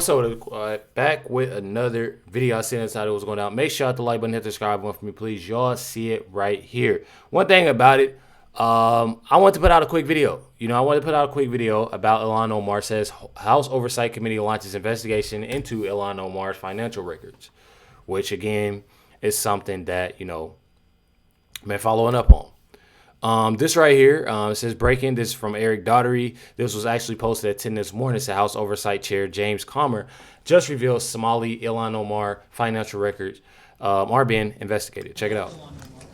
What's up? Back with another video. I seen inside it was going out. Make sure you hit the like button, hit the subscribe button for me, please. Y'all see it right here. One thing about it, I want to put out a quick video. I wanted to put out a quick video about Ilhan Omar. Says House Oversight Committee launches investigation into Ilhan Omar's financial records, which again is something that I've been following up on. This right here, it says breaking. This is from Eric Daugherty. This was actually posted at 10 this morning. It said House Oversight Chair James Comer just revealed Somali Ilhan Omar financial records are being investigated. Check it out.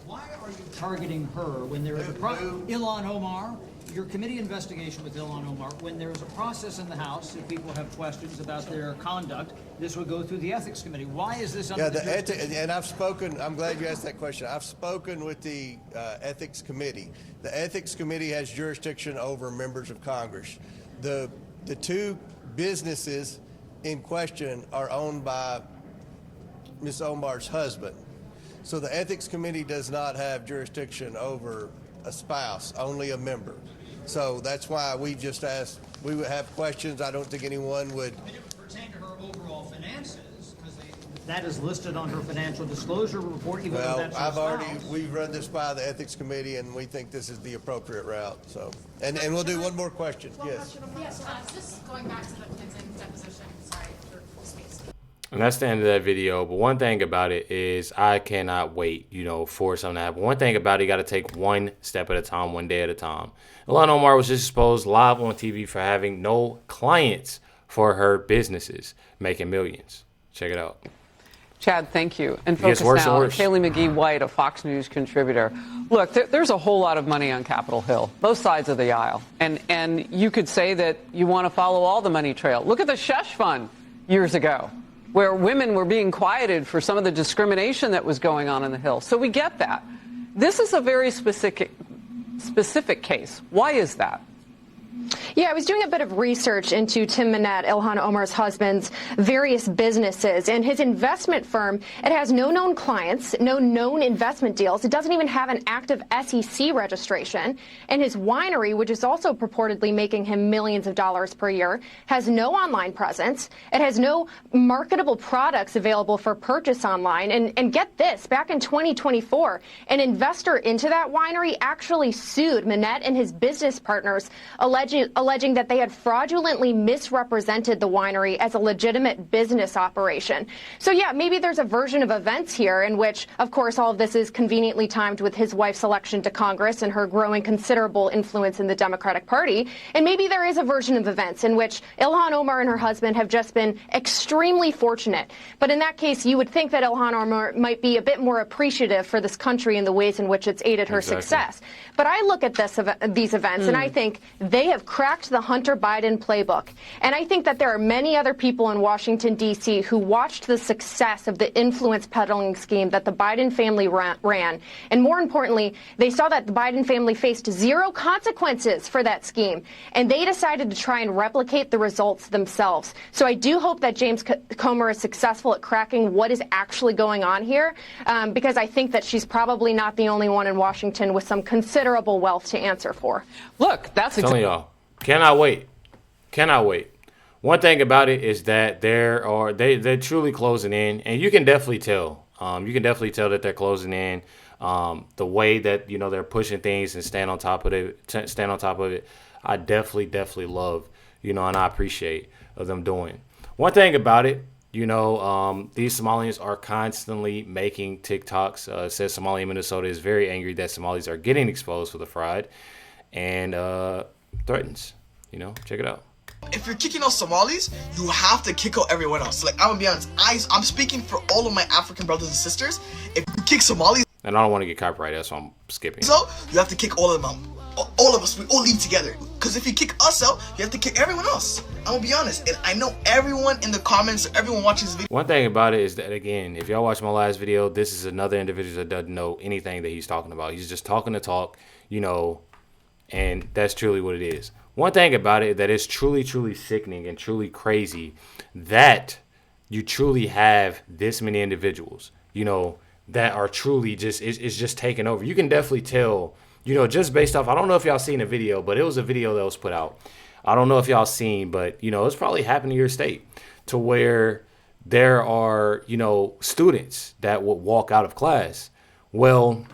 Why are you targeting her when there is a Ilhan Omar? Your committee investigation with Ilhan Omar, when there is a process in the House, if people have questions about their conduct, this would go through the Ethics Committee. Why is this under and I've spoken, I'm glad you asked that question. I've spoken with the Ethics Committee. The Ethics Committee has jurisdiction over members of Congress. The two businesses in question are owned by Ms. Omar's husband. So the Ethics Committee does not have jurisdiction over a spouse, only a member. So that's why we just asked, we would have questions. I don't think anyone would. It would pertain to her overall finances, because that is listed on her financial disclosure report, even though that's her spouse. We've run this by the Ethics Committee, and we think this is the appropriate route. So, and we'll do one more question. Yes. Yes, just going back to the Clinton deposition. Sorry for space. And that's the end of that video. But one thing about it is I cannot wait, for something to happen. One thing about it, you got to take one step at a time, one day at a time. Ilhan Omar was just exposed live on TV for having no clients for her businesses, making millions. Check it out. Chad, thank you. And focus now on Kaylee McGee-White, a Fox News contributor. Look, there's a whole lot of money on Capitol Hill, both sides of the aisle. And you could say that you want to follow all the money trail. Look at the Shush Fund years ago, where women were being quieted for some of the discrimination that was going on the Hill. So we get that. This is a very specific case. Why is that? Yeah, I was doing a bit of research into Tim Manette, Ilhan Omar's husband's various businesses, and his investment firm. It has no known clients, no known investment deals. It doesn't even have an active SEC registration. And his winery, which is also purportedly making him millions of dollars per year, has no online presence. It has no marketable products available for purchase online. And get this, back in 2024, an investor into that winery actually sued Manette and his business partners, alleging that they had fraudulently misrepresented the winery as a legitimate business operation. So yeah, maybe there's a version of events here in which, of course, all of this is conveniently timed with his wife's election to Congress and her growing considerable influence in the Democratic Party. And maybe there is a version of events in which Ilhan Omar and her husband have just been extremely fortunate. But in that case, you would think that Ilhan Omar might be a bit more appreciative for this country and the ways in which it's aided her success. But I look at these events and I think they have cracked the Hunter Biden playbook. And I think that there are many other people in Washington, D.C. who watched the success of the influence peddling scheme that the Biden family ran. And more importantly, they saw that the Biden family faced zero consequences for that scheme. And they decided to try and replicate the results themselves. So I do hope that James Comer is successful at cracking what is actually going on here, because I think that she's probably not the only one in Washington with some considerable wealth to answer for. Look, that's telling y'all. Cannot wait. One thing about it is that they're truly closing in, and you can definitely tell. That they're closing in. The way that they're pushing things and stand on top of it. I definitely love, and I appreciate of them doing. One thing about it, these Somalians are constantly making TikToks. It says Somalia, Minnesota is very angry that Somalis are getting exposed for the fraud, and threatens. Check it out. If you're kicking out Somalis, you have to kick out everyone else. Like, I'm gonna be honest, I'm speaking for all of my African brothers and sisters. If you kick Somalis, and I don't want to get copyrighted, that's why I'm skipping. So you have to kick all of them out. All of us, we all leave together. Because if you kick us out, you have to kick everyone else. I'm gonna be honest, and I know everyone in the comments, everyone watching this video. One thing about it is that, again, if y'all watch my last video, this is another individual that doesn't know anything that he's talking about. He's just talking the talk, and that's truly what it is. One thing about it that is truly sickening and truly crazy, that you truly have this many individuals, that are truly just, it's just taking over. You can definitely tell, just based off, I don't know if y'all seen a video, but it was a video that was put out. I don't know if y'all seen, but, you know, it's probably happened in your state to where there are, you know, students that would walk out of class. Well,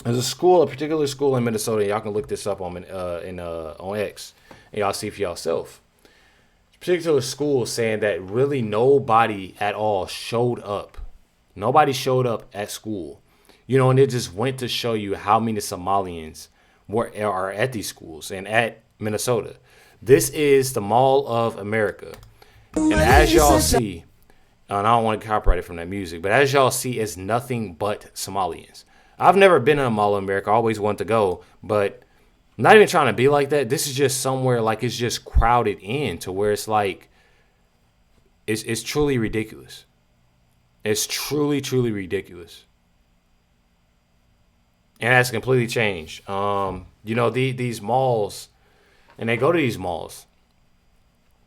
there's a particular school in Minnesota. Y'all can look this up on X, and y'all see for yourself. Particular school saying that really nobody at all showed up. Nobody showed up at school. You know, and it just went to show you how many Somalians are at these schools and at Minnesota. This is the Mall of America. And as y'all see, and I don't want to copyright it from that music, but as y'all see, it's nothing but Somalians. I've never been in a Mall of America. I always want to go, but I'm not even trying to be like that. This is just somewhere like it's just crowded in to where it's like, it's truly ridiculous. It's truly, truly ridiculous. And that's completely changed. You know, these malls, and they go to these malls.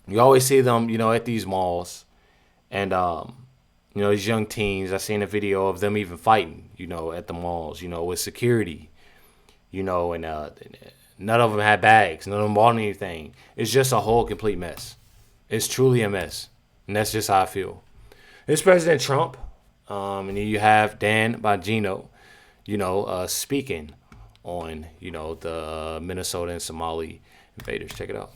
You always see them, you know, at these malls. And, you know, these young teens, I seen a video of them even fighting, you know, at the malls, you know, with security, you know, and none of them had bags. None of them bought anything. It's just a whole complete mess. It's truly a mess. And that's just how I feel. It's President Trump. And then you have Dan Bongino, you know, speaking on, you know, the Minnesota and Somali invaders. Check it out.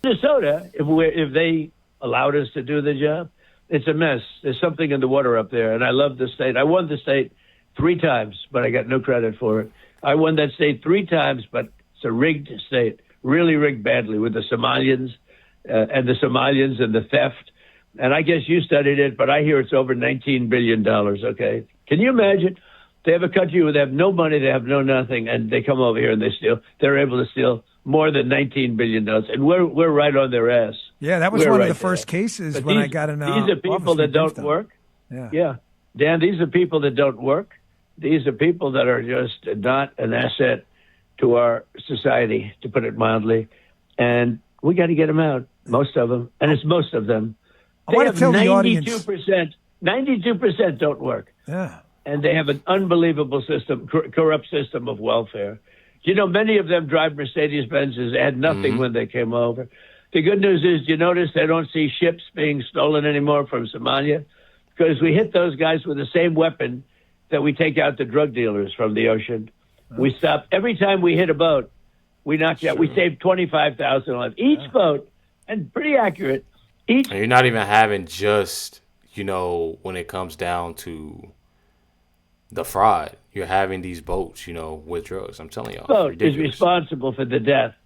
Minnesota, if they allowed us to do the job, it's a mess. There's something in the water up there, and I love the state. I won the state 3 times, but I got no credit for it. I won that state 3 times, but it's a rigged state, really rigged badly with the Somalians and the theft. And I guess you studied it, but I hear it's over $19 billion, okay? Can you imagine? They have a country where they have no money, they have no nothing, and they come over here and they steal. They're able to steal more than $19 billion, and we're right on their ass. Yeah, that was one of the first cases but when I got an These are people that don't work. Yeah. Dan, these are people that don't work. These are people that are just not an asset to our society, to put it mildly. And we got to get them out, most of them, and it's most of them. I want to tell the audience 92% don't work. Yeah. And they have an unbelievable system, corrupt system of welfare. You know, many of them drive Mercedes-Benzes. They had nothing when they came over. The good news is, you notice they don't see ships being stolen anymore from Somalia because we hit those guys with the same weapon that we take out the drug dealers from the ocean. We stop. Every time we hit a boat, we knock you out. We save 25,000 lives. Each boat, and pretty accurate, and you're not even having just, you know, when it comes down to the fraud, you're having these boats, you know, with drugs. I'm telling y'all. Boat is responsible for the death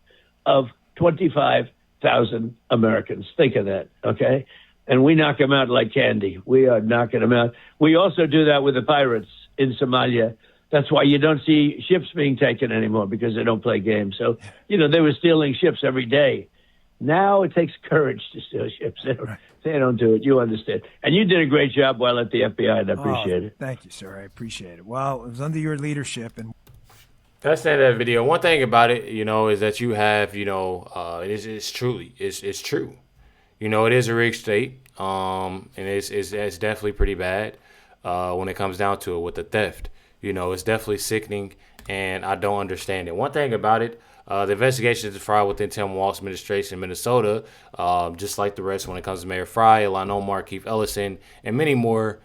of 25,000 Americans. Think of that, okay? And we knock them out like candy. We are knocking them out. We also do that with the pirates in Somalia. That's why you don't see ships being taken anymore, because they don't play games. So, you know, they were stealing ships every day. Now it takes courage to steal ships. They don't do it. You understand. And you did a great job while at the FBI, and I appreciate it. Thank you, sir. I appreciate it. Well, it was under your leadership. And that's the end of that video. One thing about it, you know, is that you have, you know, it's true. You know, it is a rigged state, and it's definitely pretty bad when it comes down to it with the theft. You know, it's definitely sickening, and I don't understand it. One thing about it, the investigation is fraud within Tim Walz's administration in Minnesota, just like the rest when it comes to Mayor Fry, Ilhan Omar, Keith Ellison, and many more.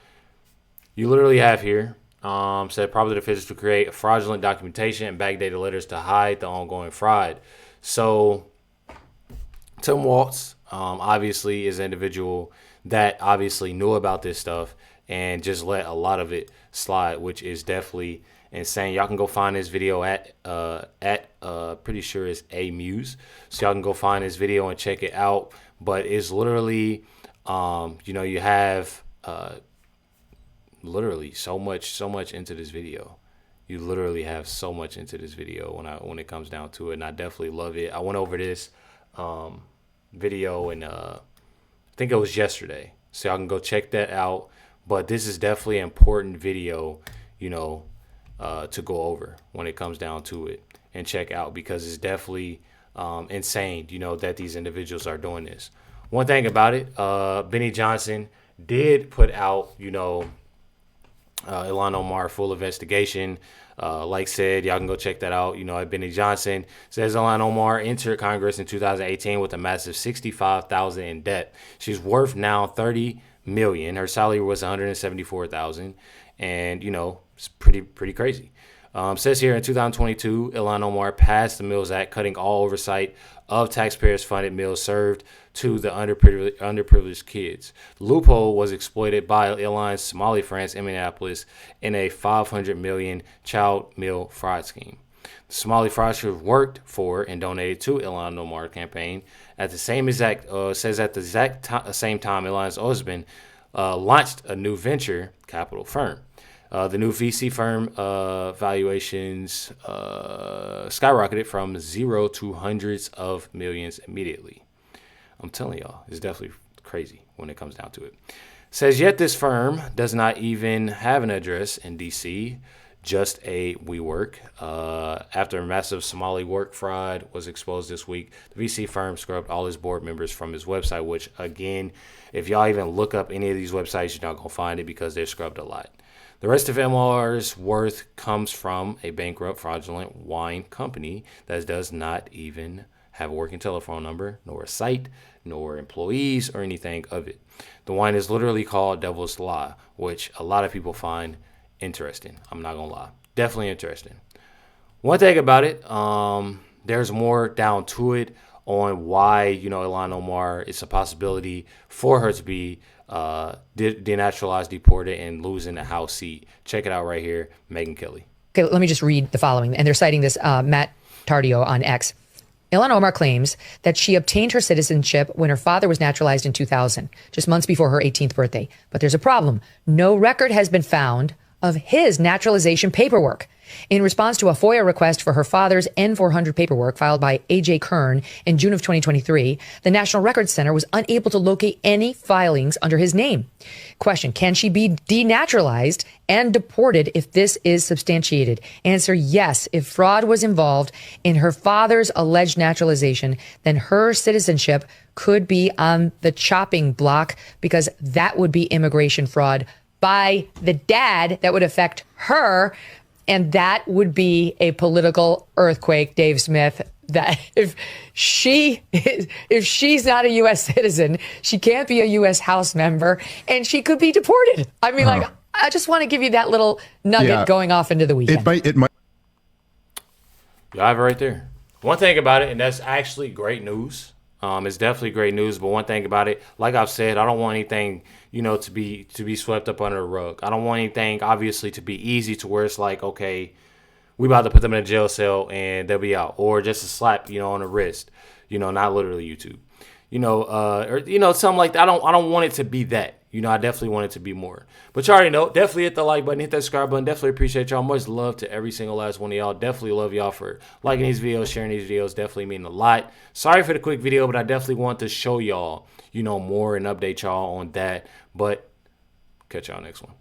You literally have here, said probably the officials to create fraudulent documentation and backdated letters to hide the ongoing fraud. So Tim Walz obviously is an individual that obviously knew about this stuff and just let a lot of it slide, which is definitely insane. Y'all can go find this video at pretty sure it's A Muse, so y'all can go find this video and check it out. But it's literally, you know, you have literally so much into this video. You literally have so much into this video when it comes down to it, and I definitely love it. I went over this video and I think it was yesterday, so y'all can go check that out. But this is definitely an important video, you know, to go over when it comes down to it and check out, because it's definitely insane, you know, that these individuals are doing this. One thing about it, Benny Johnson did put out, you know, Ilhan Omar full investigation. Like said, y'all can go check that out. You know, Benny Johnson says Ilhan Omar entered Congress in 2018 with a massive $65,000 in debt. She's worth now $30 million. Her salary was $174,000, and you know, it's pretty crazy. Says here in 2022, Ilhan Omar passed the Mills Act, cutting all oversight of taxpayers-funded meals served to the underprivileged kids. The loophole was exploited by Ilhan's Somali friends in Minneapolis in a $500 million child meal fraud scheme. The Somali fraudsters worked for and donated to Ilhan Omar campaign. At the same exact same time, Ilhan's husband launched a new venture capital firm. The new VC firm valuations skyrocketed from zero to hundreds of millions immediately. I'm telling y'all, it's definitely crazy when it comes down to it. Says, yet this firm does not even have an address in D.C., just a WeWork. After a massive Somali work fraud was exposed this week, the VC firm scrubbed all his board members from his website, which, again, if y'all even look up any of these websites, you're not going to find it because they're scrubbed a lot. The rest of MR's worth comes from a bankrupt, fraudulent wine company that does not even have a working telephone number, nor a site, nor employees, or anything of it. The wine is literally called Devil's Lie, which a lot of people find interesting. I'm not going to lie. Definitely interesting. One thing about it, there's more down to it on why, you know, Ilhan Omar, it's a possibility for her to be denaturalized, deported, and losing a House seat. Check it out right here, Megyn Kelly. Okay, let me just read the following. And they're citing this Matt Tardio on X. Ilhan Omar claims that she obtained her citizenship when her father was naturalized in 2000, just months before her 18th birthday. But there's a problem. No record has been found of his naturalization paperwork. In response to a FOIA request for her father's N-400 paperwork filed by A.J. Kern in June of 2023, the National Records Center was unable to locate any filings under his name. Question, can she be denaturalized and deported if this is substantiated? Answer, yes. If fraud was involved in her father's alleged naturalization, then her citizenship could be on the chopping block because that would be immigration fraud by the dad that would affect her. And that would be a political earthquake, Dave Smith, that if she's not a U.S. citizen, she can't be a U.S. House member, and she could be deported. I mean, like, I just want to give you that little nugget going off into the weekend. It might. You have it right there. One thing about it, and that's actually great news. It's definitely great news, but one thing about it, like I've said, I don't want anything, you know, to be swept up under the rug. I don't want anything, obviously, to be easy to where it's like, okay, we about to put them in a jail cell and they'll be out, or just a slap, you know, on the wrist, you know, not literally YouTube, you know, or you know, something like that. I don't want it to be that. You know, I definitely want it to be more. But you already know, definitely hit the like button, hit that subscribe button. Definitely appreciate y'all. Much love to every single last one of y'all. Definitely love y'all for liking these videos, sharing these videos. Definitely mean a lot. Sorry for the quick video, but I definitely want to show y'all, you know, more and update y'all on that. But catch y'all next one.